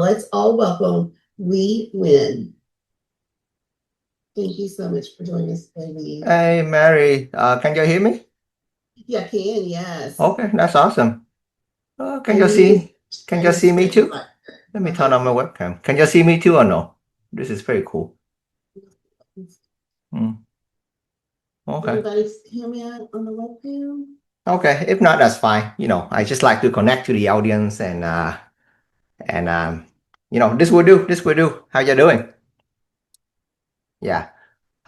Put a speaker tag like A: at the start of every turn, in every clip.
A: let's all welcome We Win. Thank you so much for joining us, baby.
B: Hey, Mary, can you hear me?
A: Yeah, I can, yes.
B: Okay, that's awesome. Can you
A: And
B: see? Can you see me
A: stay
B: too?
A: right
B: Let me turn on my webcam. Can you see me too or no? This is very cool. Hmm. Okay.
A: Everybody hear me out on the webcam?
B: Okay. If not, that's fine. I just like to connect to the audience and this will do. This will do. How you doing? Yeah.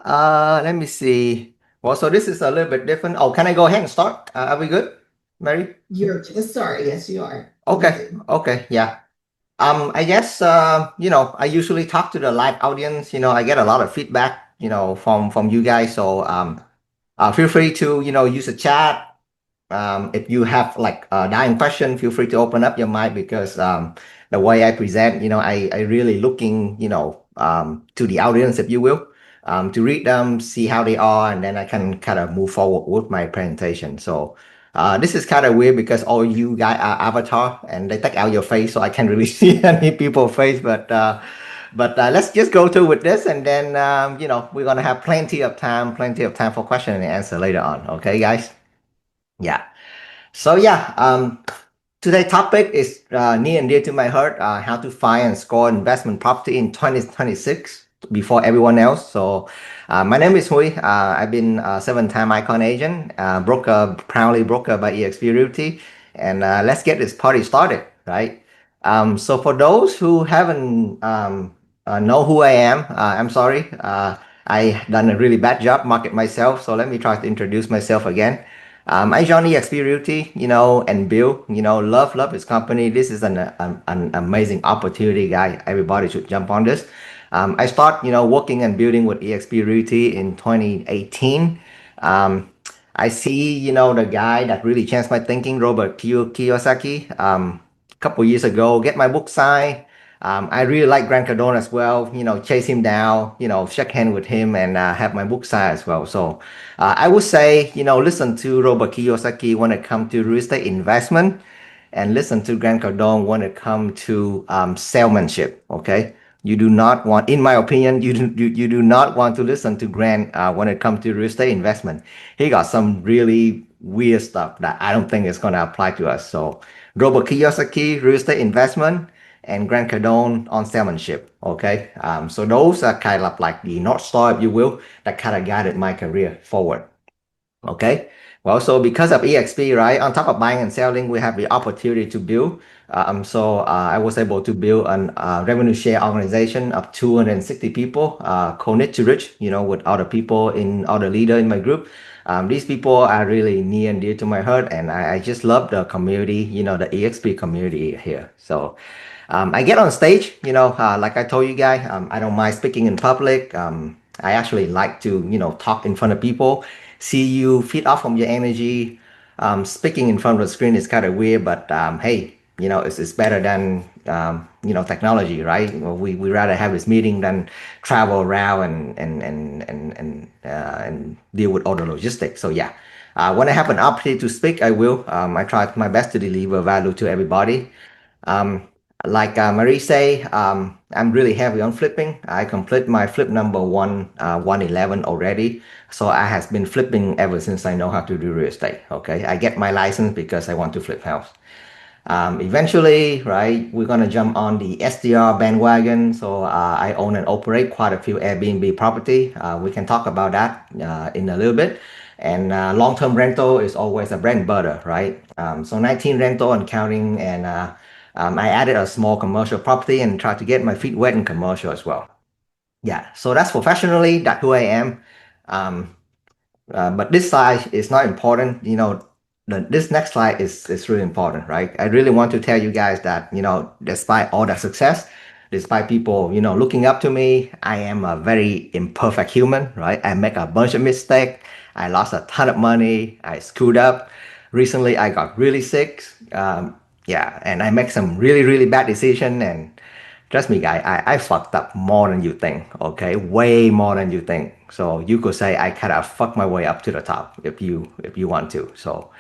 B: Let me see. Well, so this is a little bit different. Oh, can I go ahead and start? Are we good, Mary?
A: You're sorry, yes, you are.
B: Okay. Okay. Yeah. I guess I usually talk to the live audience. I get a lot of feedback, from you guys. So feel free to, use the chat. If you have like a dying question, feel free to open up your mic because the way I present, I really looking, to the audience, if you will, to read them, see how they are, and then I can kind of move forward with my presentation. So this is kind of weird because all you guys are avatar and they take out your face, so I can't really see any people's face. But let's just go through with this, and then we're gonna have plenty of time for question and answer later on. Okay, guys? Yeah. So yeah, today's topic is near and dear to my heart. How to find and score investment property in 2026 before everyone else. So, my name is Hui. I've been a seven-time Icon agent, broker, proudly broker by eXp Realty, and let's get this party started, right? So for those who haven't know who I am, I'm sorry. I done a really bad job market myself. So let me try to introduce myself again. I joined eXp Realty, and Bill, love his company. This is an amazing opportunity, guy. Everybody should jump on this. I start, working and building with eXp Realty in 2018. Um, I see, the guy that really changed my thinking, Robert Kiyosaki, a couple years ago, get my book signed. I really like Grant Cardone as well, chase him down, shake hand with him and have my book signed as well. So I would say, listen to Robert Kiyosaki when it comes to real estate investment and listen to Grant Cardone when it comes to salesmanship. Okay. You do not want, in my opinion, you do not want to listen to Grant when it comes to real estate investment. He got some really weird stuff that I don't think is going to apply to us. So Robert Kiyosaki, real estate investment, and Grant Cardone on salesmanship. Okay. So those are kind of like the North Star, if you will, that kind of guided my career forward. Okay. Well, so because of EXP, right, on top of buying and selling, we have the opportunity to build. I was able to build an revenue share organization of 260 people, connect to rich, with other people other leader in my group. These people are really near and dear to my heart, and I just love the community, the EXP community here. So I get on stage, like I told you guys, I don't mind speaking in public. I actually like to, talk in front of people, see you feed off from your energy. Speaking in front of the screen is kind of weird, but hey, it's better than, technology, right? Well, we rather have this meeting than travel around and deal with all the logistics. So yeah, when I have an opportunity to speak, I will. I try my best to deliver value to everybody. Um, like Marie say, I'm really heavy on flipping. I complete my flip number 111 already. So I has been flipping ever since I know how to do real estate. Okay, I get my license because I want to flip house. Eventually, right, we're gonna jump on the SDR bandwagon. So I own and operate quite a few Airbnb property. We can talk about that in a little bit. And long-term rental is always a bread and butter, right? So 19 rental and counting, and I added a small commercial property and tried to get my feet wet in commercial as well. Yeah, so that's professionally, that's who I am. Um, but this slide is not important. This next slide is really important, right? I really want to tell you guys that, despite all the success, despite people, looking up to me, I am a very imperfect human, right? I make a bunch of mistakes. I lost a ton of money. I screwed up. Recently, I got really sick. Yeah, and I make some really, really bad decision. And trust me, guy, I fucked up more than you think. Okay, way more than you think. So you could say I kind of fucked my way up to the top if you want to. So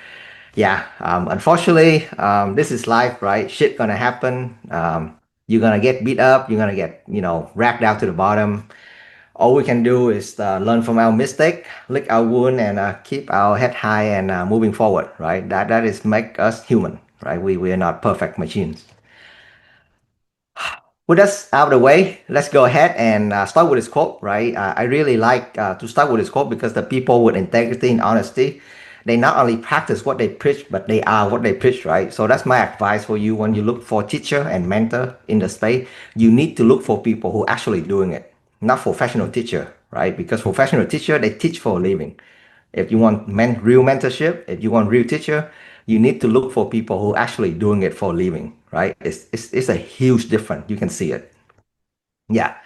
B: yeah, unfortunately, this is life, right? Shit gonna happen. You're gonna get beat up. You're gonna get, racked down to the bottom. All we can do is learn from our mistake, lick our wound, and keep our head high and moving forward, right? That is make us human, right? We are not perfect machines. With us out of the way, let's go ahead and start with this quote, right? I really like to start with this quote because the people with integrity and honesty, they not only practice what they preach, but they are what they preach, right? So that's my advice for you when you look for teacher and mentor in the space. You need to look for people who actually doing it, not professional teacher, right? Because professional teacher, they teach for a living. If you want real mentorship, if you want real teacher, you need to look for people who actually doing it for a living, right? It's a huge difference. You can see it. Yeah.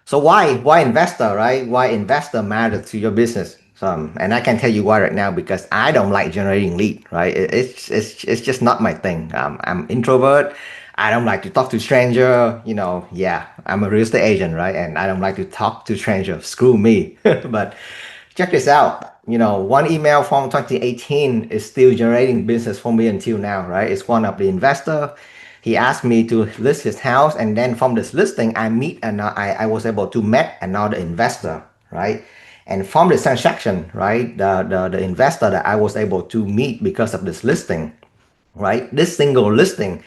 B: So why investor, right? Why investor matter to your business? And I can tell you why right now because I don't like generating lead, right? It's just not my thing. I'm introvert. I don't like to talk to stranger. Yeah, I'm a real estate agent, right? And I don't like to talk to stranger. Screw me. But check this out. One email from 2018 is still generating business for me until now, right? It's one of the investor. He asked me to list his house, and then from this listing, I was able to meet another investor, right? And from this transaction, right, the investor that I was able to meet because of this listing, right? This single listing,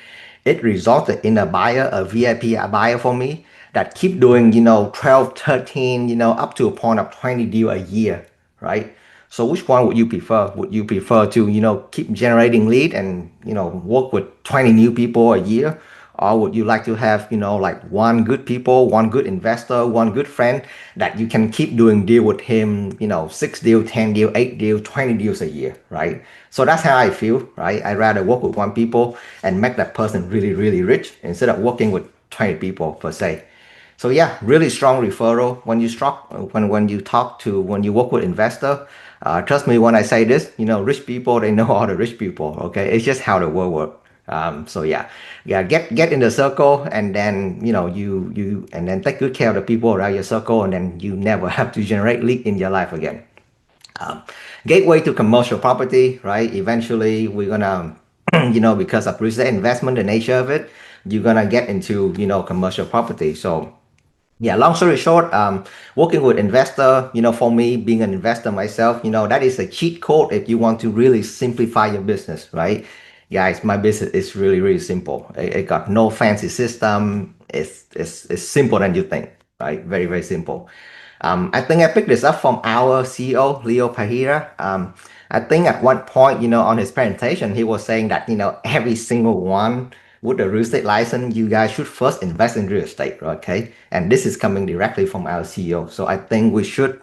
B: it resulted in a buyer, a VIP buyer for me that keep doing, 12, 13, up to a point of 20 deal a year, right? So which one would you prefer? Would you prefer to, keep generating lead and, work with 20 new people a year? Or would you like to have, like one good people, one good investor, one good friend that you can keep doing deal with him, 6 deal, 10 deal, 8 deal, 20 deals a year, right? So that's how I feel, right? I rather work with one people and make that person really, really rich instead of working with 20 people per se. So yeah, really strong referral. When you work with investor, trust me when I say this, rich people they know all the rich people. Okay, it's just how the world works. So yeah, get in the circle, and then you and then take good care of the people around your circle, and then you never have to generate lead in your life again. Um, Gateway to commercial property, right? Eventually, we're gonna, because of real estate investment, the nature of it, you're gonna get into commercial property. So yeah, long story short, working with investor, for me, being an investor myself, that is a cheat code if you want to really simplify your business, right? Guys, my business is really, really simple. It got no fancy system. It's simple than you think, right? Very, very simple. I think I picked this up from our CEO, Leo Pahira. I think at one point, on his presentation, he was saying that, every single one with a real estate license, you guys should first invest in real estate, okay? And this is coming directly from our CEO. So I think we should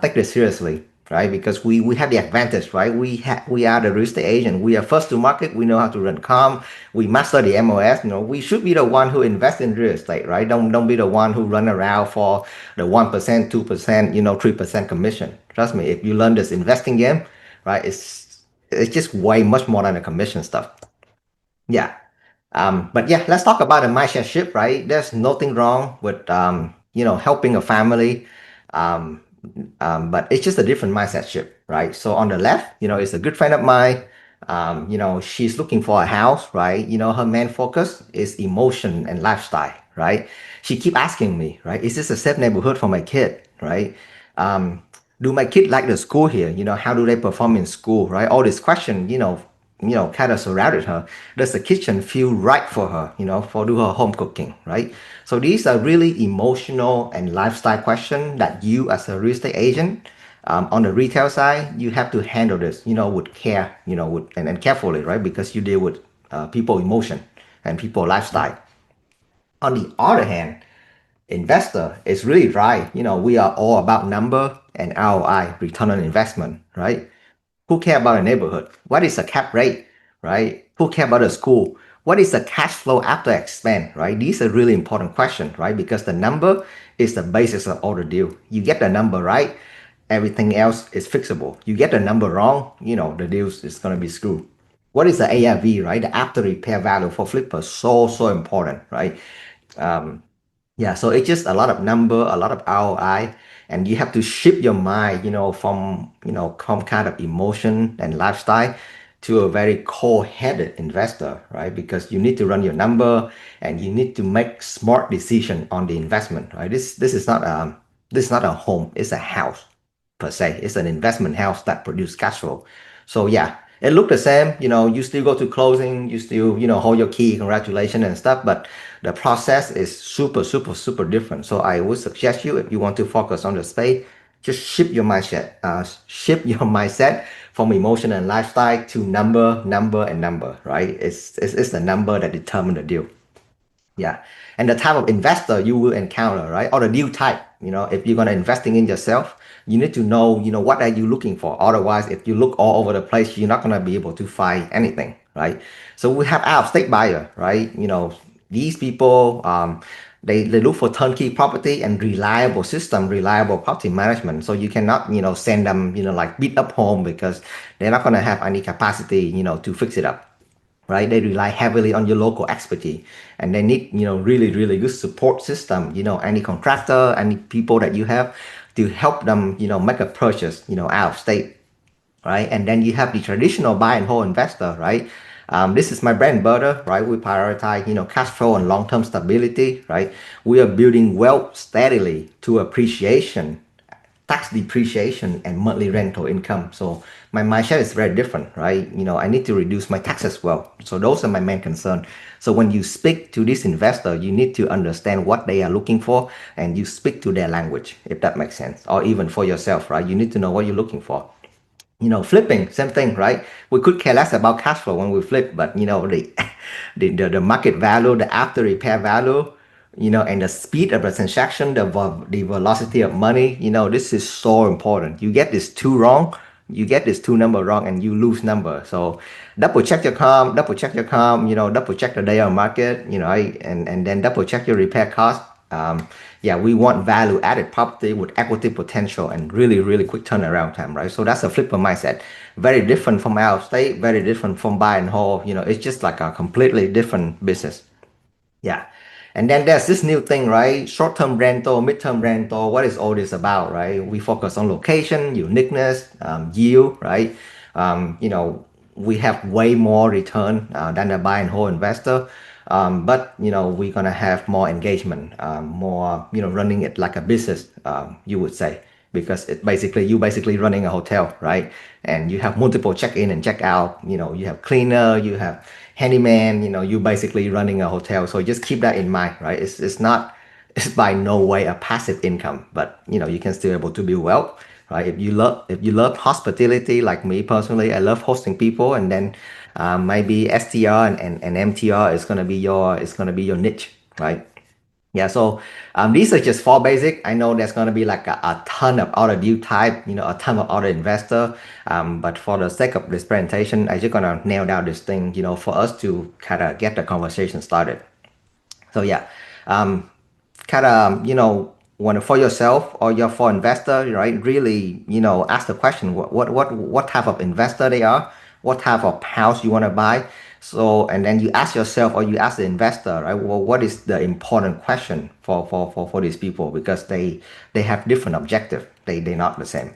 B: take this seriously, right? Because we have the advantage, right? We are the real estate agent. We are first to market. We know how to run com. We master the MOS. We should be the one who invest in real estate, right? Don't be the one who run around for the 1%, 2%, 3% commission. Trust me, if you learn this investing game, right, it's just way much more than the commission stuff. Yeah. But yeah, let's talk about the mindset shift, right? There's nothing wrong with helping a family, um, but it's just a different mindset shift, right? So on the left, it's a good friend of mine. She's looking for a house, right? Her main focus is emotion and lifestyle, right? She keep asking me, right? Is this a safe neighborhood for my kid, right? Um, do my kid like the school here? How do they perform in school, right? All these questions, kind of surrounded her. Does the kitchen feel right for her, for do her home cooking, right? So these are really emotional and lifestyle questions that you as a real estate agent, on the retail side, you have to handle this, with care, and carefully, right? Because you deal with people emotion and people lifestyle. On the other hand, investor is really dry. We are all about number and ROI, return on investment, right? Who care about a neighborhood? What is the cap rate, right? Who care about a school? What is the cash flow after expense, right? These are really important questions, right? Because the number is the basis of all the deal. You get the number right, everything else is fixable. You get the number wrong, the deal is going to be screwed. What is the ARV, right? The after repair value for flipper, so important, right? Um, yeah, so it's just a lot of number, a lot of ROI, and you have to shift your mind, from kind of emotion and lifestyle to a very cold-headed investor, right? Because you need to run your number and you need to make smart decision on the investment, right? This is not a home, it's a house per se. It's an investment house that produce cash flow. So yeah, it looked the same. You still go to closing, you still, hold your key, congratulations and stuff, but the process is super, super, super different. So I would suggest you, if you want to focus on the space, just shift your mindset from emotion and lifestyle to number, number, and number, right? It's the number that determine the deal. Yeah. And the type of investor you will encounter, right? Or the deal type, if you're gonna investing in yourself, you need to know, what are you looking for? Otherwise, if you look all over the place, you're not gonna be able to find anything, right? So we have out of state buyer, right? These people, they look for turnkey property and reliable system, reliable property management. So you cannot, send them, like beat up home because they're not gonna have any capacity, to fix it up, right? They rely heavily on your local expertise, and they need, really, really good support system, any contractor, any people that you have to help them, make a purchase, out of state, right? And then you have the traditional buy and hold investor, right? This is my bread and butter, right? We prioritize, cash flow and long-term stability, right? We are building wealth steadily to appreciation, tax depreciation, and monthly rental income. So my mindset is very different, right? I need to reduce my tax as well. So those are my main concern. So when you speak to this investor, you need to understand what they are looking for and you speak to their language, if that makes sense. Or even for yourself, right? You need to know what you're looking for. Flipping, same thing, right? We could care less about cash flow when we flip, but the market value, the after repair value, and the speed of the transaction, the velocity of money, this is so important. You get this two wrong, you get this two number wrong, and you lose number. So double check your comp, double check the day on market, and then double check your repair cost. Yeah, we want value added property with equity potential and really, really quick turnaround time, right? So that's a flipper mindset. Very different from out of state, very different from buy and hold. It's just like a completely different business. Yeah. And then there's this new thing, right? Short-term rental, mid-term rental. What is all this about, right? We focus on location, uniqueness, yield, right? We have way more return than a buy and hold investor. But we're gonna have more engagement, more running it like a business, you would say, because you basically running a hotel, right? And you have multiple check-in and check-out. You have cleaner, you have handyman. You basically running a hotel. So just keep that in mind, right? It's not it's by no way a passive income, but you can still able to build wealth, right? If you love hospitality, like me personally, I love hosting people, and then maybe STR and MTR is gonna be your niche, right? Yeah, so these are just four basic. I know there's gonna be like a ton of other deal type, a ton of other investor. But for the sake of this presentation, I just gonna nail down this thing, for us to kind of get the conversation started. So yeah, um, kind of when for yourself or your for investor, right? Really, ask the question, what type of investor they are, what type of house you want to buy. So and then you ask yourself or you ask the investor, right? Well, what is the important question for these people, because they have different objective. They're not the same.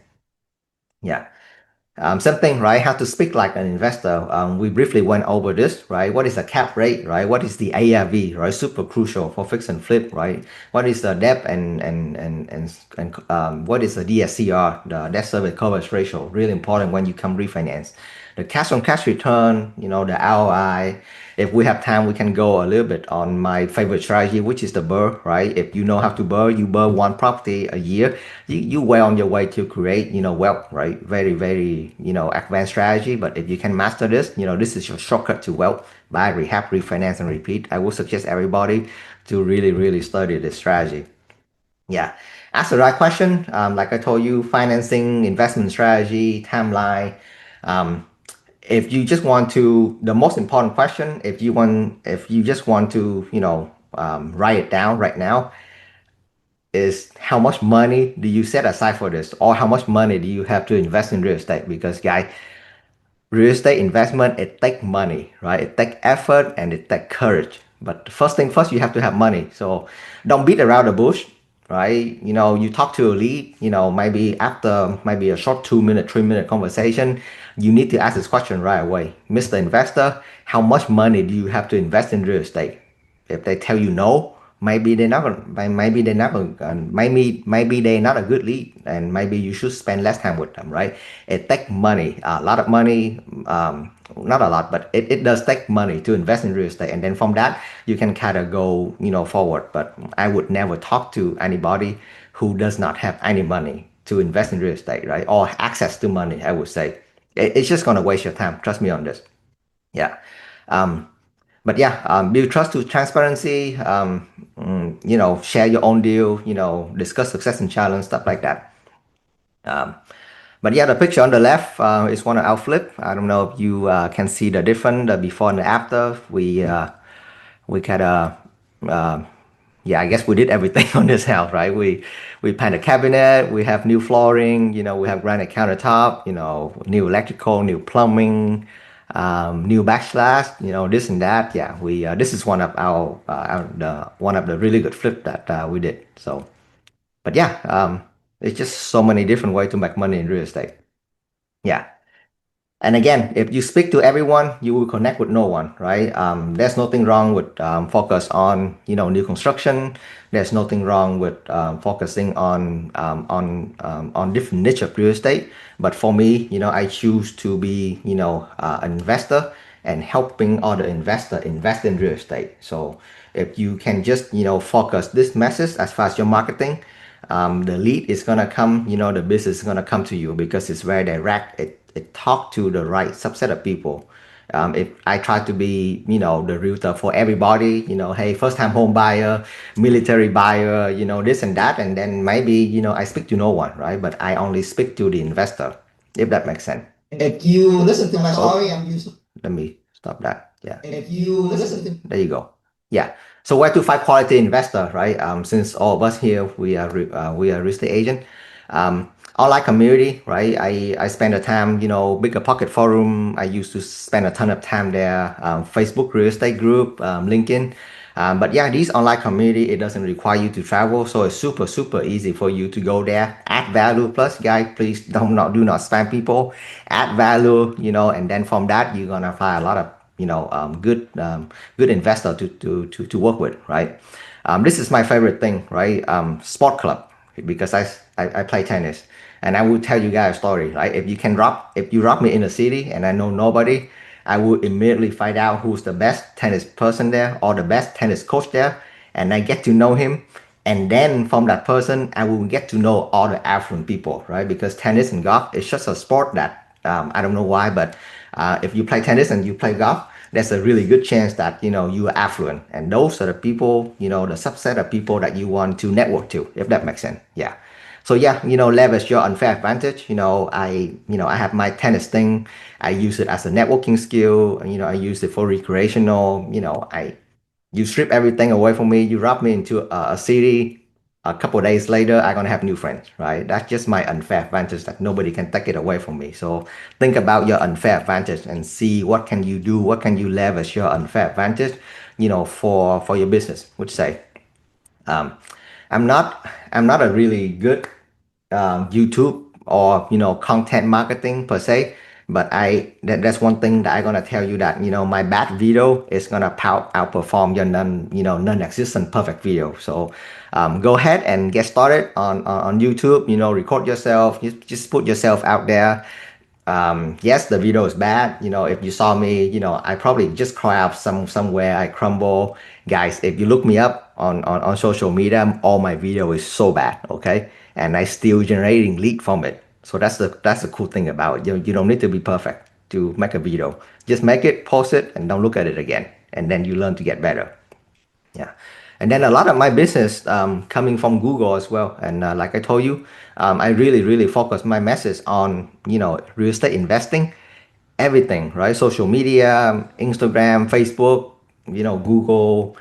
B: Yeah. Same thing, right? How to speak like an investor. We briefly went over this, right? What is a cap rate, right? What is the ARV, right? Super crucial for fix and flip, right? What is the debt and what is the DSCR, the debt service coverage ratio? Really important when you come refinance. The cash on cash return, the ROI. If we have time, we can go a little bit on my favorite strategy, which is the BRRRR, right? If you know how to BRRRR, you BRRRR one property a year, you well on your way to create, wealth, right? Very, very, advanced strategy. But if you can master this, this is your shortcut to wealth. Buy, rehab, refinance, and repeat. I would suggest everybody to really, really study this strategy. Yeah. Ask the right question. Like I told you, financing, investment strategy, timeline. Um, if you just want to, the most important question, if you just want to, write it down right now, is how much money do you set aside for this, or how much money do you have to invest in real estate? Because guys, real estate investment, it take money, right? It take effort and it take courage. But the first thing first, you have to have money. So don't beat around the bush. right? You talk to a lead, maybe after maybe a short 2 minute, 3 minute conversation, you need to ask this question right away. Mr. Investor, how much money do you have to invest in real estate? If they tell you no, maybe they're not a good lead, and maybe you should spend less time with them, right? It takes money, a lot of money, not a lot, but it does take money to invest in real estate, and then from that you can kind of go forward. But I would never talk to anybody who does not have any money to invest in real estate, right? Or access to money, I would say. It's just going to waste your time, trust me on this. Yeah. um, but yeah, build trust to transparency, share your own deal, discuss success and challenge, stuff like that. Um, but yeah, the picture on the left is one of our flip. I don't know if you can see the difference, the before and the after. We kind of, yeah, I guess we did everything on this house, right? We painted cabinet, we have new flooring, we have granite countertop, new electrical, new plumbing, new backsplash, this and that. Yeah, we this is one of one of the really good flip that we did. So, but yeah, it's just so many different ways to make money in real estate. Yeah. And again, if you speak to everyone, you will connect with no one, right? There's nothing wrong with focus on new construction. There's nothing wrong with focusing on different niche of real estate. But for me, I choose to be an investor and helping other investor invest in real estate. So if you can just focus this message as far as your marketing, the lead is gonna come, the business is gonna come to you because it's very direct. It talk to the right subset of people. If I try to be, the realtor for everybody, hey, first time home buyer, military buyer, this and that, and then maybe, I speak to no one, right? But I only speak to the investor, if that makes sense.
A: If you listen to my story, I'm used.
B: Let me stop that. Yeah.
A: If you listen to.
B: There you go. Yeah. So where to find quality investor, right? Since all of us here, we are real estate agent. Online community, right? I spend a time, bigger pocket forum. I used to spend a ton of time there. Facebook real estate group, LinkedIn. But yeah, this online community, it doesn't require you to travel, so it's super super easy for you to go there, add value. Plus, guys, please do not spam people, add value, and then from that you're gonna find a lot of good investor to work with, right? This is my favorite thing, right? Sport club, because I play tennis, and I will tell you guys a story, right? If you drop me in a city and I know nobody, I will immediately find out who's the best tennis person there or the best tennis coach there, and I get to know him. And then from that person, I will get to know all the affluent people, right? Because tennis and golf is just a sport that I don't know why, but if you play tennis and you play golf, there's a really good chance that you are affluent, and those are the people, the subset of people that you want to network to, if that makes sense. Yeah. So yeah, leverage your unfair advantage. I have my tennis thing. I use it as a networking skill. I use it for recreational. You strip everything away from me. You drop me into a city. A couple of days later, I'm gonna have new friends, right? That's just my unfair advantage that nobody can take it away from me. So think about your unfair advantage and see what can you do, what can you leverage your unfair advantage, for your business. Would say, um, I'm not a really good YouTube or content marketing per se, but that's one thing that I'm gonna tell you, that my bad video is gonna outperform your non-existent perfect video. So go ahead and get started on YouTube. Record yourself. Just put yourself out there. Yes, the video is bad. If you saw me, I probably just cry out somewhere. I crumble. Guys, if you look me up on social media, all my video is so bad, okay? And I still generating lead from it. So that's the cool thing about it. You don't need to be perfect to make a video. Just make it, post it, and don't look at it again. And then you learn to get better. Yeah. And then a lot of my business coming from Google as well. And like I told you, I really, really focus my message on, real estate investing, everything, right? Social media, Instagram, Facebook, Google.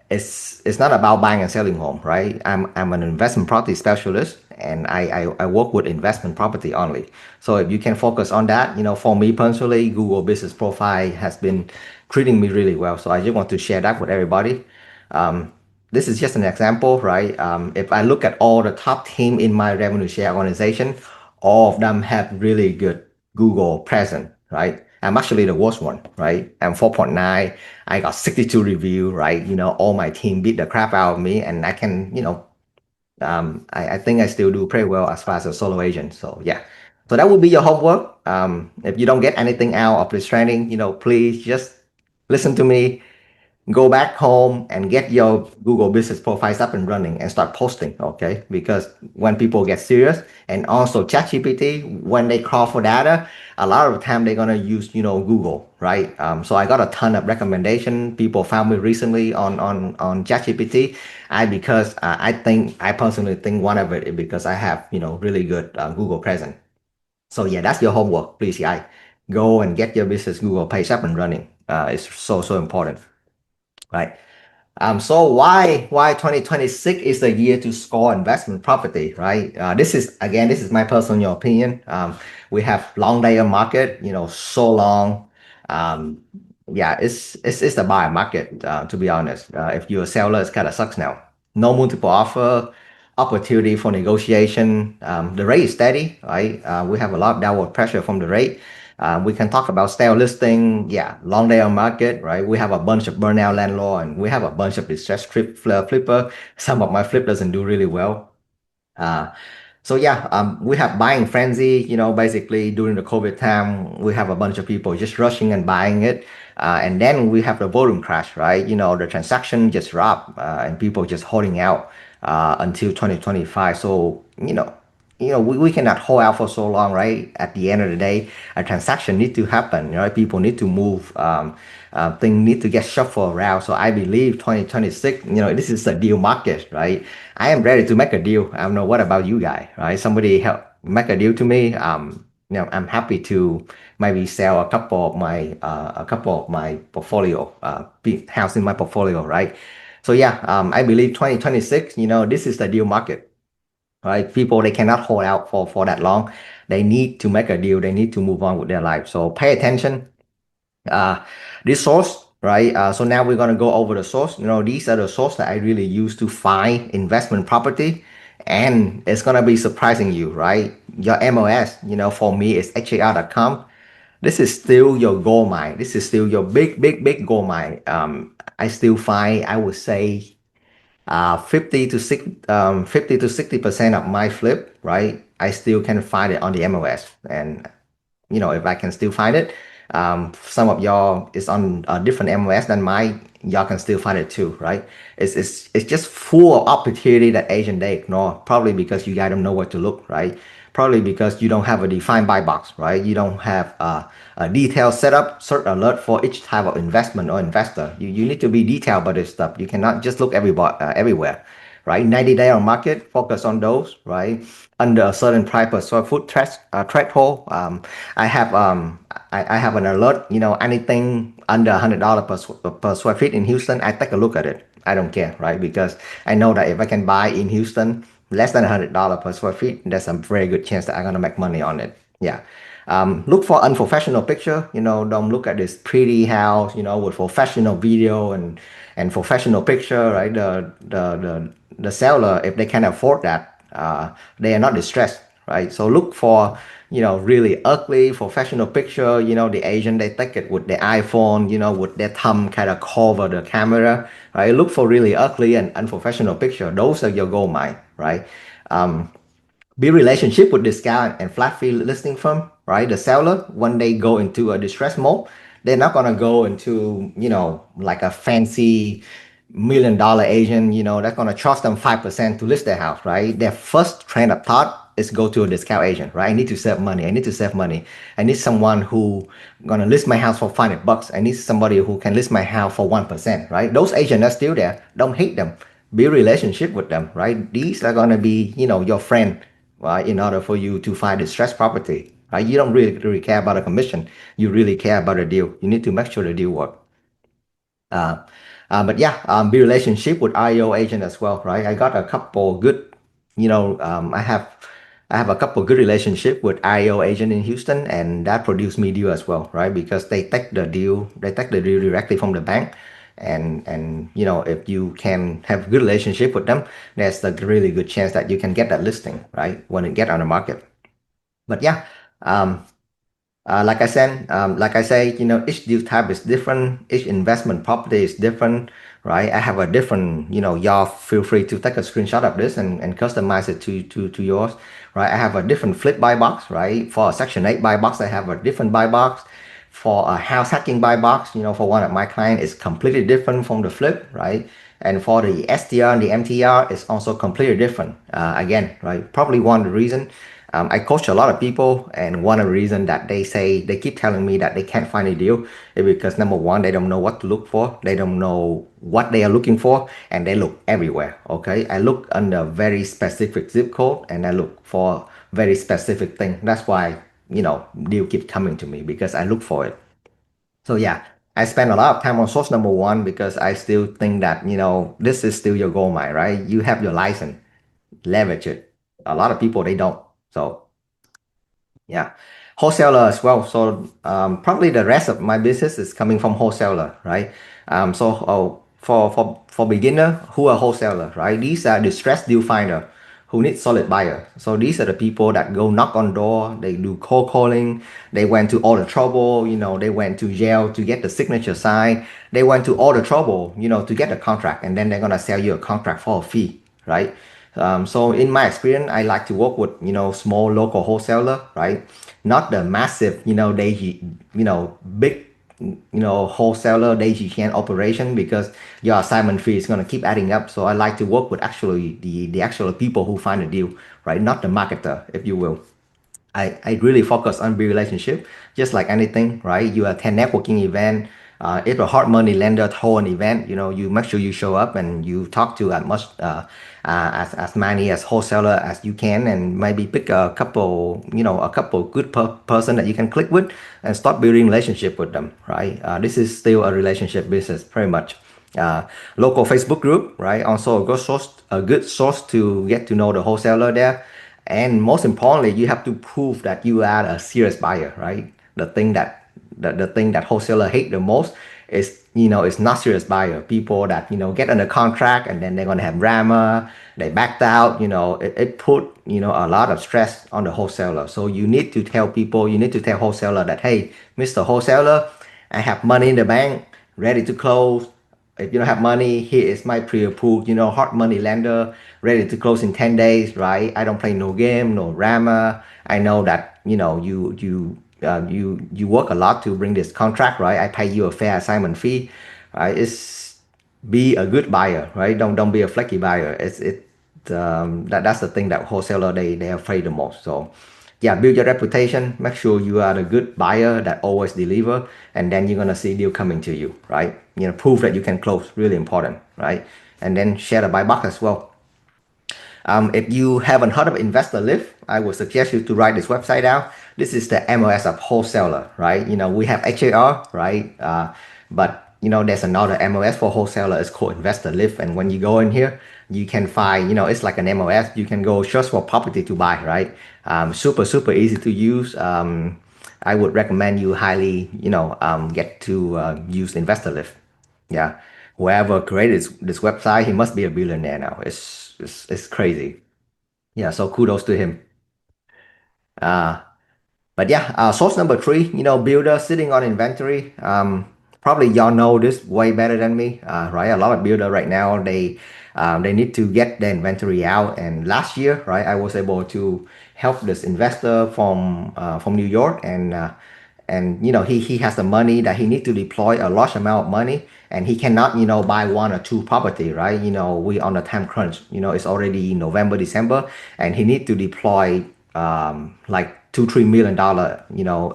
B: It's not about buying and selling home, right? I'm an investment property specialist, and I work with investment property only. So if you can focus on that, for me personally, Google Business Profile has been treating me really well. So I just want to share that with everybody. Um, this is just an example, right? If I look at all the top team in my revenue share organization, all of them have really good Google presence, right? I'm actually the worst one, right? I'm 4.9. I got 62 review, right? All my team beat the crap out of me, and I can, I think I still do pretty well as far as a solo agent. So yeah. So that would be your homework. If you don't get anything out of this training, please just listen to me, go back home and get your Google business profiles up and running and start posting, okay? Because when people get serious, and also ChatGPT, when they call for data, a lot of the time they're gonna use, Google, right? So I got a ton of recommendation. People found me recently on ChatGPT. I personally think one of it is because I have, really good Google presence. So yeah, that's your homework, please, guys. Go and get your business Google page up and running. It's so important, right? So why 2026 is the year to score investment property, right? This is my personal opinion. We have long day on market, so long. Um, yeah, it's the buyer market, to be honest. If you're a seller, it kind of sucks now. No multiple offer, opportunity for negotiation. The rate is steady, right? We have a lot of downward pressure from the rate. We can talk about stale listing. Yeah, long day on market, right? We have a bunch of burnout landlord and we have a bunch of distressed flipper. Some of my flip doesn't do really well. Uh, so yeah, we have buying frenzy. Basically during the COVID time, we have a bunch of people just rushing and buying it, and then we have the volume crash, right? The transaction just drop, and people just holding out until 2025. So we cannot hold out for so long, right? At the end of the day, a transaction need to happen, right? People need to move. Things need to get shuffled around. So I believe 2026, this is a deal market, right? I am ready to make a deal. I don't know what about you guys, right? Somebody help make a deal to me. I'm happy to maybe sell a couple of my portfolio, big house in my portfolio, right? So yeah, I believe 2026, this is the deal market, right? People, they cannot hold out for that long. They need to make a deal. They need to move on with their life. So pay attention. uh, this source, right? So now we're going to go over the source. These are the source that I really use to find investment property, and it's going to be surprising you, right? Your MOS, for me, is har.com. This is still your gold mine. This is still your big gold mine. I still find, I would say, 50 to 60% of my flip, right? I still can find it on the MOS. And if I can still find it, some of y'all is on a different MOS than mine, y'all can still find it too, right? It's just full of opportunity that Asian they ignore, probably because you guys don't know where to look, right? Probably because you don't have a defined buy box, right? You don't have a detailed setup, certain alert for each type of investment or investor. You need to be detailed about this stuff. You cannot just look everywhere, right? 90-day on market, focus on those, right? Under a certain price per square foot threshold. I have I have an alert. Anything under $100 per square feet in Houston, I take a look at it. I don't care, right? Because I know that if I can buy in Houston less than $100 per square feet, there's a very good chance that I'm gonna make money on it. Yeah. Look for unprofessional picture. Don't look at this pretty house. With professional video and professional picture, right? The seller, if they can afford that, they are not distressed, right? So look for really ugly professional picture. The Asian, they take it with the iPhone, with their thumb kind of cover the camera, right? Look for really ugly and unprofessional picture. Those are your gold mine, right? um, Build relationship with discount and flat fee listing firm, right? The seller, when they go into a distress mode, they're not gonna go into, like a fancy $1 million agent, that's gonna charge them 5% to list their house, right? Their first train of thought is go to a discount agent, right? I need to save money. I need to save money. I need someone who gonna list my house for $500. I need somebody who can list my house for 1%, right? Those agents are still there. Don't hate them. Build relationship with them, right? These are gonna be, your friend, right? In order for you to find distressed property, right? You don't really care about a commission. You really care about a deal. You need to make sure the deal work. Uh, but yeah, build relationship with IO agent as well, right? I got a couple good, I have a couple good relationship with IO agent in Houston, and that produced me deal as well, right? Because they take the deal directly from the bank. and if you can have good relationship with them, there's a really good chance that you can get that listing, right, when it get on the market. But yeah, um, like I say, each deal type is different, each investment property is different, right? I have a different, y'all feel free to take a screenshot of this and customize it to yours, right? I have a different flip buy box, right? For a Section 8 buy box, I have a different buy box. For a house hacking buy box, for one of my clients, it's completely different from the flip, right? And for the STR and the MTR, it's also completely different. Again, right? Probably one of the reason I coach a lot of people, and one of the reasons that they keep telling me that they can't find a deal is because number one, they don't know what to look for, they don't know what they are looking for, and they look everywhere. Okay, I look under very specific zip code, and I look for very specific thing. That's why deal keep coming to me because I look for it. So yeah, I spend a lot of time on source number one because I still think that this is still your goal mine, right? You have your license, leverage it. A lot of people they don't. So yeah, wholesaler as well. So probably the rest of my business is coming from wholesaler, right? For beginner who are wholesaler, right? These are distressed deal finder who need solid buyer. So these are the people that go knock on door, they do cold calling, they went to all the trouble, they went to jail to get the signature signed, they went to all the trouble, to get the contract, and then they're gonna sell you a contract for a fee, right? So in my experience, I like to work with small local wholesaler, right? Not the massive big wholesaler daisy chain operation because your assignment fee is gonna keep adding up. So I like to work with actually the actual people who find a deal, right? Not the marketer, if you will. I really focus on build relationship, just like anything, right? You attend networking event. If a hard money lender throw an event, you make sure you show up and you talk to as much as many as wholesaler as you can, and maybe pick a couple good person that you can click with and start building relationship with them, right? This is still a relationship business, pretty much. Local Facebook group, right? Also a good source to get to know the wholesaler there. And most importantly, you have to prove that you are a serious buyer, right? The thing that wholesaler hate the most is it's not serious buyer. People that get under contract and then they're gonna have drama, they backed out, it put a lot of stress on the wholesaler. So you need to tell people, you need to tell wholesaler that, hey, Mr. Wholesaler, I have money in the bank, ready to close. If you don't have money, here is my pre-approved, hard money lender, ready to close in 10 days, right? I don't play no game, no drama. I know that, you work a lot to bring this contract, right? I pay you a fair assignment fee, right? It's be a good buyer, right? Don't be a flaky buyer. That's the thing that wholesaler they afraid the most. So yeah, build your reputation, make sure you are the good buyer that always deliver, and then you're gonna see deal coming to you, right? Prove that you can close, really important, right? And then share the buy box as well. If you haven't heard of Investor Lift, I would suggest you to write this website out. This is the MLS of wholesaler, right? We have HAR, right? But there's another MLS for wholesaler. It's called Investor Lift, and when you go in here, you can find, it's like an MLS. You can go search for property to buy, right? Super easy to use. I would recommend you highly, get to use Investor Lift. Yeah, whoever created this website, he must be a billionaire now. It's crazy. Yeah, so kudos to him. Uh, but yeah, source number three, builder sitting on inventory. Probably y'all know this way better than me, right? A lot of builder right now, they need to get the inventory out. And last year, right, I was able to help this investor from New York, and he has the money that he need to deploy a large amount of money, and he cannot buy one or two property, right? We on a time crunch. It's already November, December, and he need to deploy like $2-3 million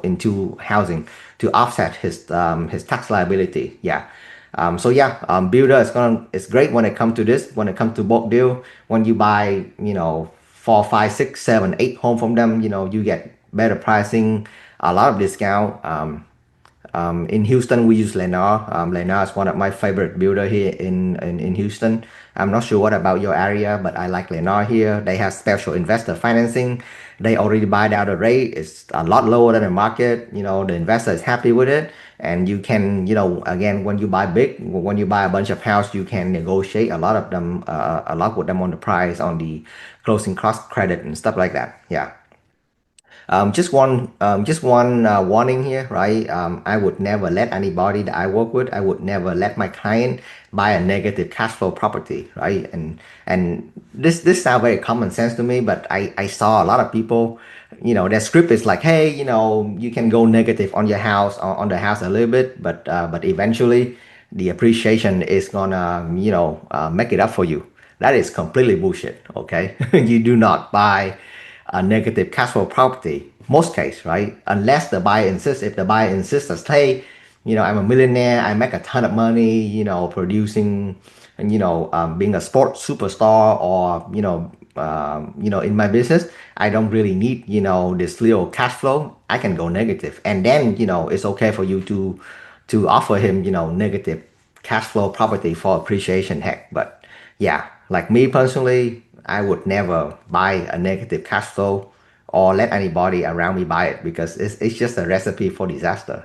B: into housing to offset his tax liability. Yeah. So yeah, builder it's great when it comes to this. When it comes to bulk deal, when you buy 4, 5, 6, 7, 8 home from them, you get better pricing, a lot of discount. In Houston, we use Lennar. Lennar is one of my favorite builder here in Houston. I'm not sure what about your area, but I like Lennar here. They have special investor financing. they already buy down the rate. It's a lot lower than the market. The investor is happy with it. And you can, again, when you buy big, when you buy a bunch of house, you can negotiate a lot with them on the price, on the closing cost credit and stuff like that. Yeah. Just one warning here, right? I would never let anybody that I work with, I would never let my client buy a negative cash flow property, right? And this sounds very common sense to me, but I saw a lot of people, their script is like, hey, you can go negative on your house, on the house a little bit, but eventually the appreciation is gonna, make it up for you. That is completely bullshit. Okay, you do not buy a negative cash flow property, most case, right? Unless the buyer insists. If the buyer insists that, hey, I'm a millionaire, I make a ton of money, producing, and being a sports superstar, or in my business, I don't really need, this little cash flow. I can go negative, and then it's okay for you to offer him, negative cash flow property for appreciation. Heck, but yeah, like me personally, I would never buy a negative cash flow or let anybody around me buy it, because it's just a recipe for disaster.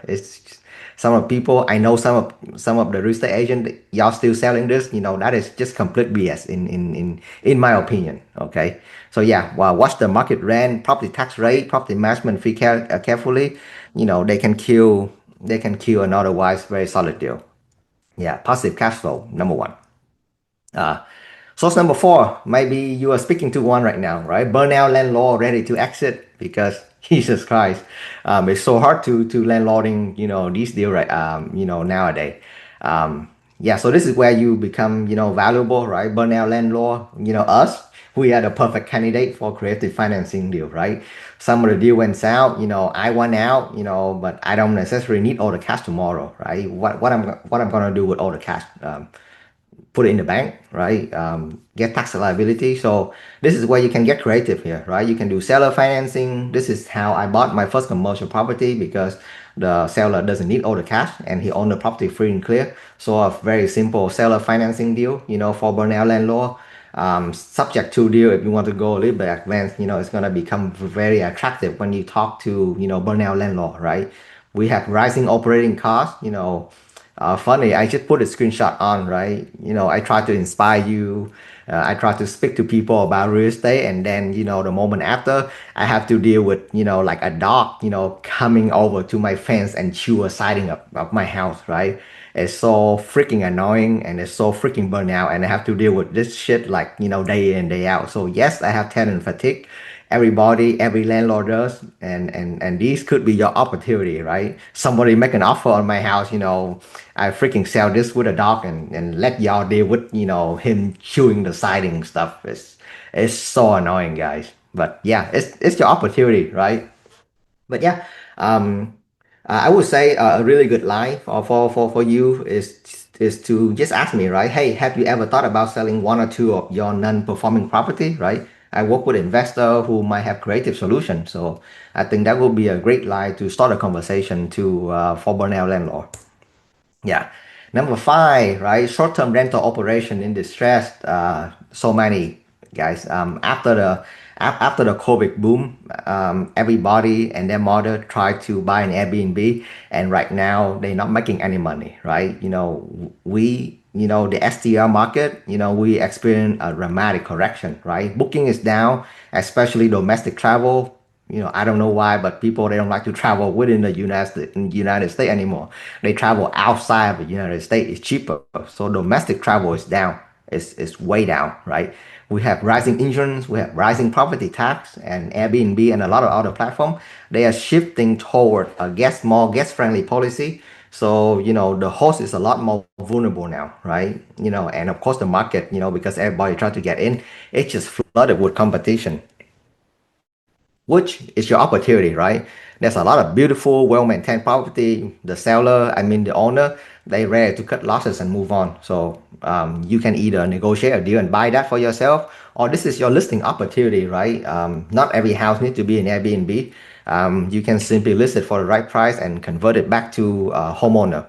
B: Some of people I know, some of the real estate agent, y'all still selling this, that is just complete BS in my opinion. Okay, so yeah, well, watch the market rent, property tax rate, property management fee carefully. They can kill an otherwise very solid deal. Yeah, passive cash flow number one. Uh, Source number four, maybe you are speaking to one right now, right? Burnout landlord ready to exit because Jesus Christ, it's so hard to landlording, these deal right, nowadays. Yeah, so this is where you become, valuable, right? Burnout landlord, us, we are the perfect candidate for creative financing deal, right? Some of the deal went out, I went out, but I don't necessarily need all the cash tomorrow, right? What I'm gonna do with all the cash? Put it in the bank, right? Get tax liability. So this is where you can get creative here, right? You can do seller financing. This is how I bought my first commercial property, because the seller doesn't need all the cash and he owned the property free and clear. So a very simple seller financing deal, for burnout landlord. Subject to deal, if you want to go a little bit advanced, it's gonna become very attractive when you talk to, burnout landlord, right? We have rising operating costs, funny, I just put a screenshot on, right? I try to inspire you. I try to speak to people about real estate, and then, the moment after, I have to deal with, like a dog, coming over to my fence and chew a siding of my house, right? It's so freaking annoying, and it's so freaking burnout, and I have to deal with this shit like, day in, day out. So yes, I have tenant fatigue. Every landlord does, and these could be your opportunity, right? Somebody make an offer on my house, I freaking sell this with a dog, and let y'all deal with, him chewing the siding stuff. It's so annoying, guys. But yeah, it's your opportunity, right? But yeah, um, I would say a really good line for you is to just ask me, right? Hey, have you ever thought about selling one or two of your non-performing property, right? I work with investor who might have creative solutions, so I think that would be a great line to start a conversation to for burnout landlord. Yeah. Number five, right? Short-term rental operation in distress. So many guys. After the COVID boom, everybody and their mother tried to buy an Airbnb, and right now they're not making any money, right? The STR market, we experience a dramatic correction, right? Booking is down, especially domestic travel. I don't know why, but people, they don't like to travel within the United States anymore. They travel outside of the United States. It's cheaper. So domestic travel is down. It's way down, right? We have rising insurance, we have rising property tax, and Airbnb and a lot of other platforms. They are shifting toward a more guest friendly policy. So, the host is a lot more vulnerable now, right? And of course the market, because everybody try to get in, it's just flooded with competition, which is your opportunity, right? There's a lot of beautiful, well-maintained property. The seller, I mean the owner, they ready to cut losses and move on. So you can either negotiate a deal and buy that for yourself, or this is your listing opportunity, right? Not every house needs to be an Airbnb. You can simply list it for the right price and convert it back to a homeowner.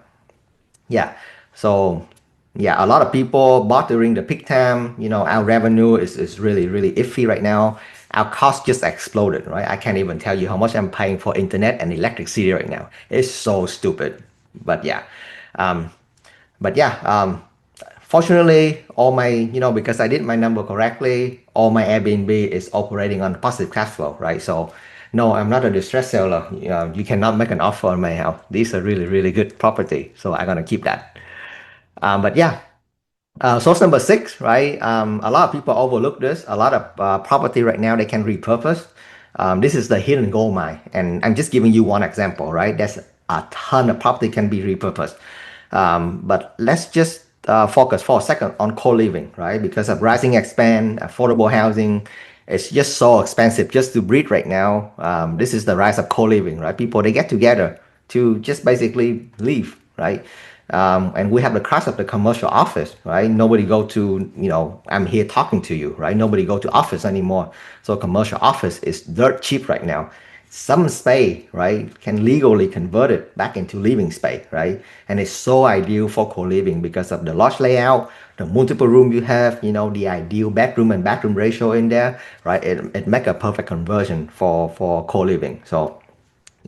B: Yeah. So yeah, a lot of people bought during the peak time. Our revenue is really, really iffy right now. our cost just exploded, right? I can't even tell you how much I'm paying for internet and electricity right now. It's so stupid. But yeah, um, but yeah, fortunately, all my, because I did my number correctly, all my Airbnb is operating on positive cash flow, right? So, no, I'm not a distressed seller. You cannot make an offer on my house. These are really, really good property. So I'm gonna keep that. But yeah, source number six, right? A lot of people overlook this. A lot of property right now they can repurpose. This is the hidden gold mine, and I'm just giving you one example, right? There's a ton of property can be repurposed. But let's just focus for a second on co-living, right? Because of rising expense, affordable housing, it's just so expensive just to breathe right now. This is the rise of co-living, right? People they get together to just basically live, right? And we have the crash of the commercial office, right? Nobody go to, I'm here talking to you, right? Nobody go to office anymore. So commercial office is dirt cheap right now. Some space, right, can legally convert it back into living space, right? And it's so ideal for co-living because of the large layout, the multiple room you have, the ideal bedroom and bathroom ratio in there, right? It make a perfect conversion for co-living. So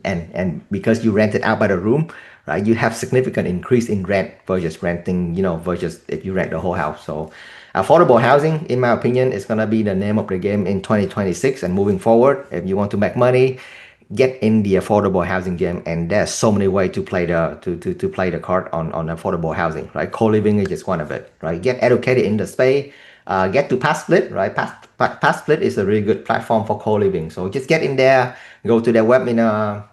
B: and because you rent it out by the room, right, you have significant increase in rent versus renting, versus if you rent the whole house. So affordable housing, in my opinion, is going to be the name of the game in 2026 and moving forward. If you want to make money, get in the affordable housing game, and there's so many ways to play to play the card on affordable housing, right? Co-living is just one of it, right? Get educated in the space, get to Pass Split, right? Pass Split is a really good platform for co-living. So just get in there, go to their webinar,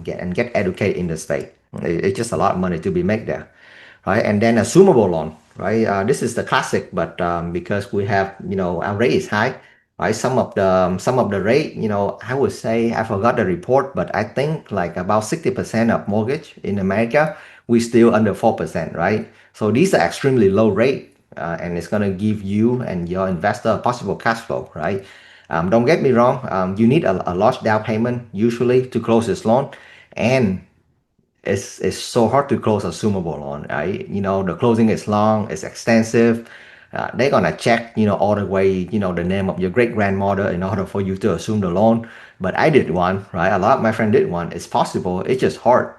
B: get educated in the space. It's just a lot of money to be made there, right? And then assumable loan, right? This is the classic, but because we have, our rate is high, right? Some of the rate, I would say I forgot the report, but I think like about 60% of mortgage in America, we still under 4%, right? So these are extremely low rate, and it's gonna give you and your investor a possible cash flow, right? Don't get me wrong, you need a large down payment usually to close this loan, and it's so hard to close assumable loan, right? The closing is long, it's extensive. They're gonna check, all the way, the name of your great grandmother in order for you to assume the loan. But I did one, right? A lot of my friend did one. It's possible. It's just hard.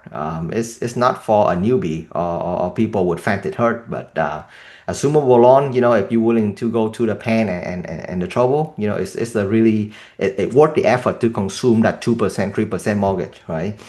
B: It's not for a newbie or people with fainted heart, but assumable loan, if you're willing to go to the pain and the trouble, it's a really it worth the effort to consume that 2%, 3% mortgage, right?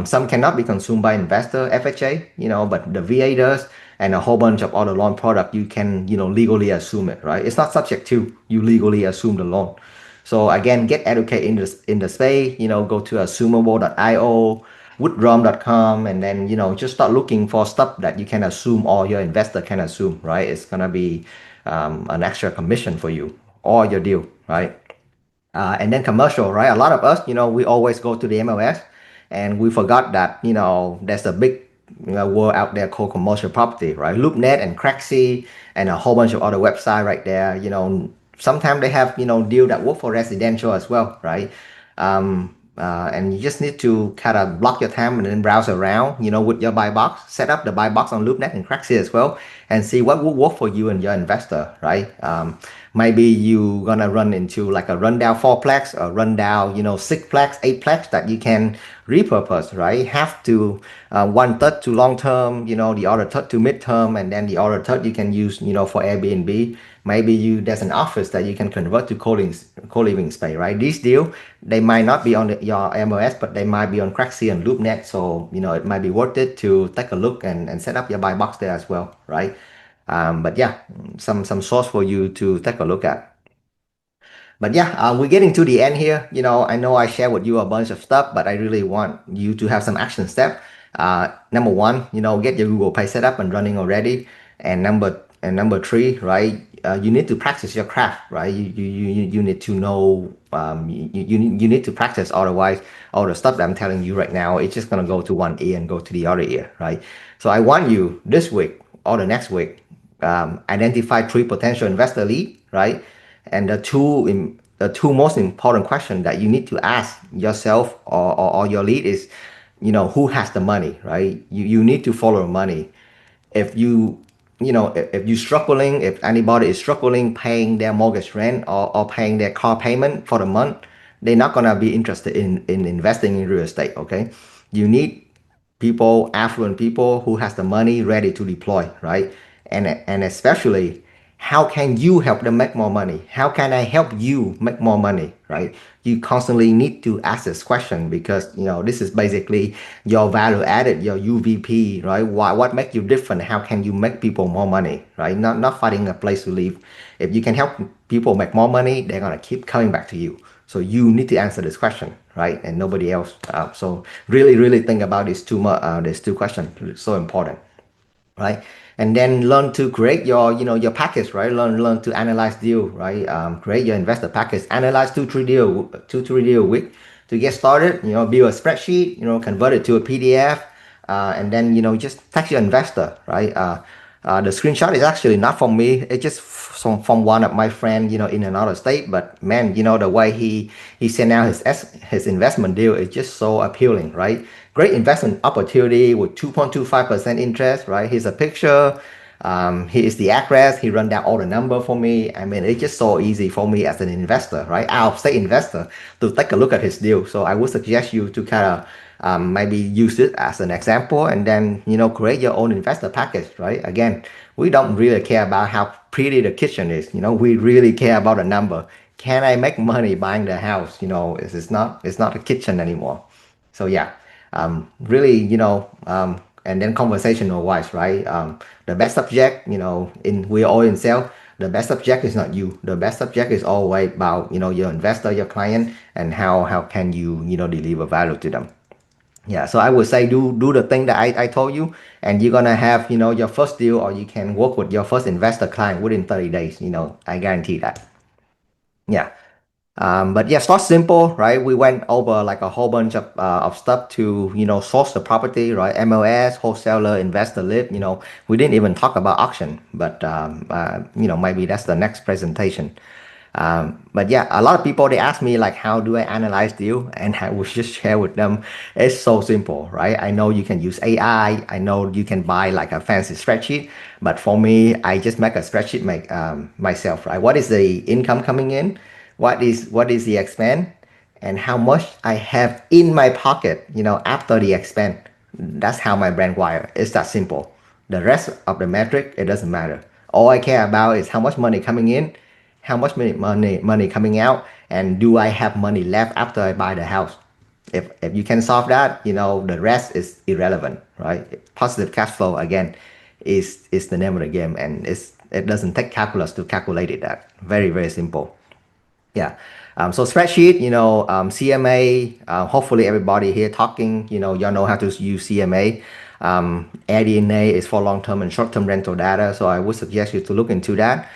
B: Some cannot be consumed by investor, FHA, but the VA does, and a whole bunch of other loan product you can, legally assume it, right? It's not subject to, you legally assume the loan. So again, get educated in the space, go to assumable.io, woodrum.com, and then, just start looking for stuff that you can assume or your investor can assume, right? It's gonna be an extra commission for you or your deal, right? And then commercial, right? A lot of us, we always go to the MLS, and we forgot that, there's a big, world out there called commercial property, right? LoopNet and Craxi and a whole bunch of other websites right there. Sometimes they have, deal that work for residential as well, right? And you just need to kind of block your time and then browse around, with your buy box, set up the buy box on LoopNet and Craxi as well, and see what will work for you and your investor, right? Maybe you gonna run into like a rundown fourplex or rundown, sixplex, eightplex that you can repurpose, right? Have to one third to long term, the other third to mid term, and then the other third you can use, for Airbnb. Maybe there's an office that you can convert to co-living space, right? These deal, they might not be on your MLS, but they might be on Craxi and LoopNet. So, it might be worth it to take a look and set up your buy box there as well, right? But yeah, some source for you to take a look at. But yeah, we're getting to the end here. I know I share with you a bunch of stuff, but I really want you to have some action step. Number one, get your Google Pay set up and running already. And number three, right? You need to practice your craft, right? You need to know. You need to practice. Otherwise, all the stuff that I'm telling you right now, it's just gonna go to one ear and go to the other ear, right? So I want you this week or the next week, identify three potential investor lead, right? And the two most important questions that you need to ask yourself or your lead is, who has the money, right? You need to follow money. If you if you're struggling, if anybody is struggling paying their mortgage rent or paying their car payment for the month, they're not gonna be interested in investing in real estate. Okay, you need people, affluent people who has the money ready to deploy, right? And especially, how can you help them make more money? How can I help you make more money, right? You constantly need to ask this question because this is basically your value added, your UVP, right? What makes you different? How can you make people more money, right? Not finding a place to live. If you can help people make more money, they're gonna keep coming back to you. So you need to answer this question, right? And nobody else. So really, really think about these two questions. It's so important, right? And then learn to create your package, right? Learn to analyze deal, right? Create your investor package. Analyze two three deal a week to get started. Build a spreadsheet. Convert it to a PDF, and then just text your investor, right? The screenshot is actually not from me. It's just from one of my friend, in another state. But man, the way he sent out his investment deal is just so appealing, right? Great investment opportunity with 2.25% interest, right? Here's a picture. He is the address. He run down all the number for me. I mean, it's just so easy for me as an investor, right? Out of state investor to take a look at his deal. So I would suggest you to kind of maybe use it as an example and then create your own investor package, right? Again, we don't really care about how pretty the kitchen is. We really care about the number. Can I make money buying the house? It's not a kitchen anymore. So yeah, really, and then conversational wise, right? The best subject, we're all in sales. The best subject is not you. The best subject is always about your investor, your client, and how can you deliver value to them. Yeah, so I would say do the thing that I told you, and you're gonna have your first deal, or you can work with your first investor client within 30 days. I guarantee that. Yeah. But yeah, start simple, right? We went over like a whole bunch of stuff to source the property, right? MLS, wholesaler, investor list. We didn't even talk about auction, but maybe that's the next presentation. But yeah, a lot of people they ask me like, how do I analyze deal? And I will just share with them. It's so simple, right? I know you can use AI. I know you can buy like a fancy spreadsheet, but for me, I just make a spreadsheet myself, right? What is the income coming in? What is the expense? And how much I have in my pocket, after the expense. That's how my brand wire. It's that simple. The rest of the metric, it doesn't matter. All I care about is how much money coming in, how much money coming out, and do I have money left after I buy the house? If you can solve that, the rest is irrelevant, right? Positive cash flow again is the name of the game, and it doesn't take calculus to calculate it. That very very simple. Yeah. So spreadsheet, CMA, hopefully everybody here talking, y'all know how to use CMA. ADNA is for long-term and short-term rental data. So I would suggest you to look into that.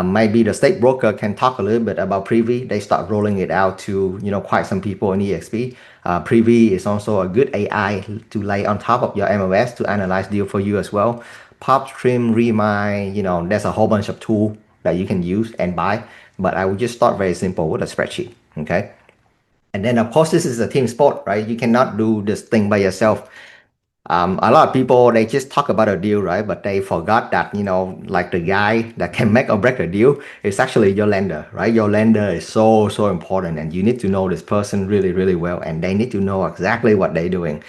B: Maybe the state broker can talk a little bit about Privy. They start rolling it out to, quite some people in EXP. Privy is also a good AI to lay on top of your MOS to analyze deal for you as well. PopStream, Remind, there's a whole bunch of tools that you can use and buy. But I would just start very simple with a spreadsheet, okay? And then of course, this is a team sport, right? You cannot do this thing by yourself. A lot of people, they just talk about a deal, right? But they forgot that, like the guy that can make or break a deal is actually your lender, right? Your lender is so, so important, and you need to know this person really, really well, and they need to know exactly what they're doing.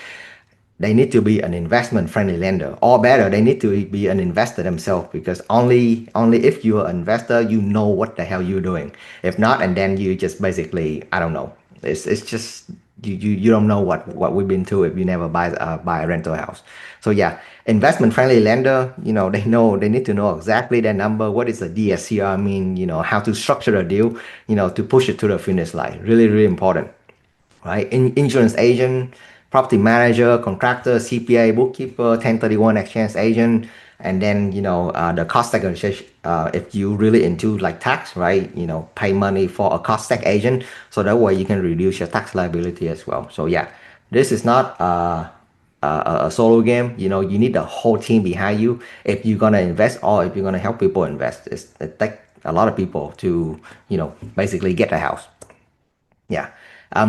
B: They need to be an investment friendly lender, or better, they need to be an investor themselves, because only if you're an investor, you know what the hell you're doing. If not, and then you just basically, I don't know, it's just you don't know what we've been through if you never buy a rental house. So yeah, investment friendly lender, they need to know exactly their number, what is the DSCR mean, how to structure a deal, to push it to the finish line. Really, really important, right? Insurance agent, property manager, contractor, CPA, bookkeeper, 1031 exchange agent, and then the cost segregation. If you really into like tax, right? Pay money for a cost seg agent, so that way you can reduce your tax liability as well. So yeah, this is not a solo game. You need the whole team behind you if you're gonna invest or if you're gonna help people invest. It takes a lot of people to basically get a house. Yeah.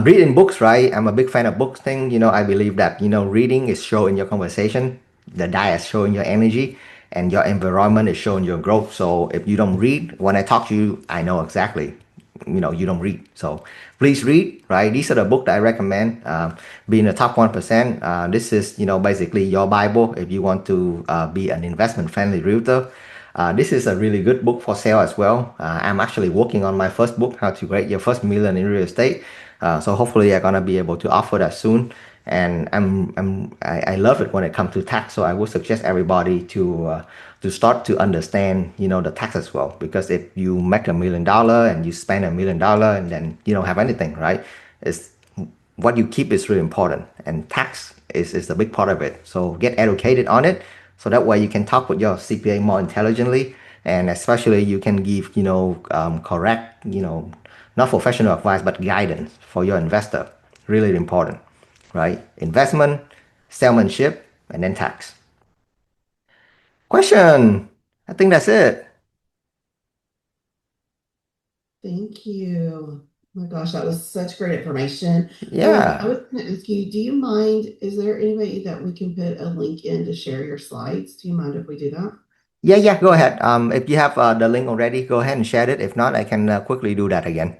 B: Reading books, right? I'm a big fan of books thing. I believe that, reading is showing your conversation. The diet is showing your energy. and your environment is showing your growth. So if you don't read, when I talk to you, I know exactly, you don't read. So please read, right? These are the book that I recommend. Being the top 1%. This is, basically your Bible if you want to be an investment friendly realtor. This is a really good book for sale as well. I'm actually working on my first book, How to Create Your First Million in Real Estate. So hopefully I'm gonna be able to offer that soon. And I love it when it comes to tax. So I would suggest everybody to start to understand, the tax as well. Because if you make $1 million and you spend $1 million and then you don't have anything, right? It's what you keep is really important, and tax is a big part of it. So get educated on it, so that way you can talk with your CPA more intelligently, and especially you can give correct, not professional advice but guidance for your investor. Really important, right? Investment, salesmanship, and then tax. Question. I think that's it.
A: Thank you. Oh my gosh, that was such great information. I
B: Yeah.
A: was going to ask you, do you mind, is there any way that we can put a link in to share your slides? Do you mind if we do that?
B: Yeah, go ahead. If you have the link already, go ahead and share it. If not, I can quickly do that again.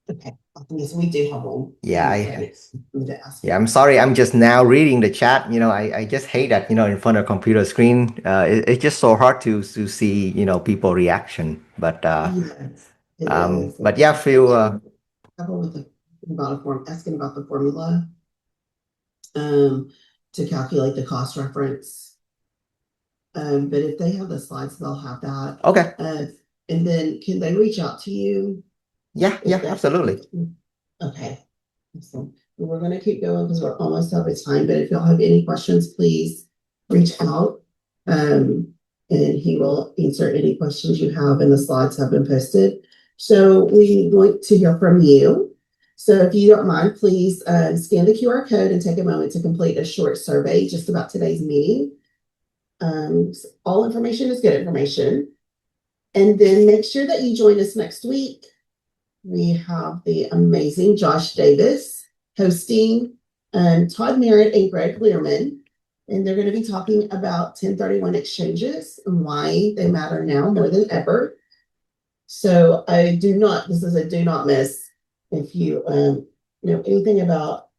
A: Okay, awesome. Yes, we do have one.
B: Yeah,
A: I'm to ask
B: yeah,
A: you.
B: I'm sorry. I'm just now reading the chat. I just hate that, in front of a computer screen. It's just so hard to see, people reaction.
A: Yes, it is.
B: But yeah, feel,
A: Couple with about a form, asking about the formula um, to calculate the cost reference. But if they have the slides, they'll have that.
B: okay.
A: And then can they reach out to you?
B: Yeah, absolutely.
A: Okay. Awesome. We're going to keep going because we're almost out of time. But if y'all have any questions, please reach out. And he will answer any questions you have, and the slides have been posted. So we want to hear from you. So if you don't mind, please scan the QR code and take a moment to complete a short survey just about today's meeting. All information is good information. And then make sure that you join us next week. We have the amazing Josh Davis hosting, Todd Merritt and Greg Learman. And they're going to be talking about 1031 exchanges and why they matter now more than ever. So this is a do not miss. If you know anything about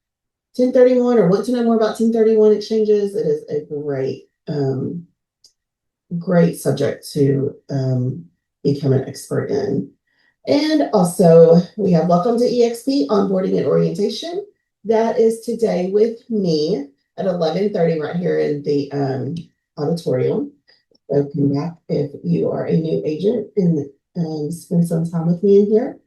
A: 1031 or want to know more about 1031 exchanges, it is a great subject to become an expert in. And also we have Welcome to EXP Onboarding and Orientation. That is today with me at 11:30 right here in the auditorium. So come back if you are a new agent and spend some time with me in here.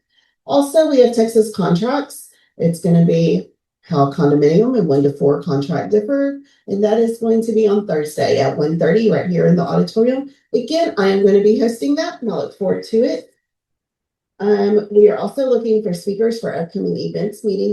A: Also, we have Texas contracts. It's going to be how condominium and 1 to 4 contract differ. And that is going to be on Thursday at 1:30 right here in the auditorium. Again, I am going to be hosting that and I look forward to it. We are also looking for speakers for upcoming events, meetings,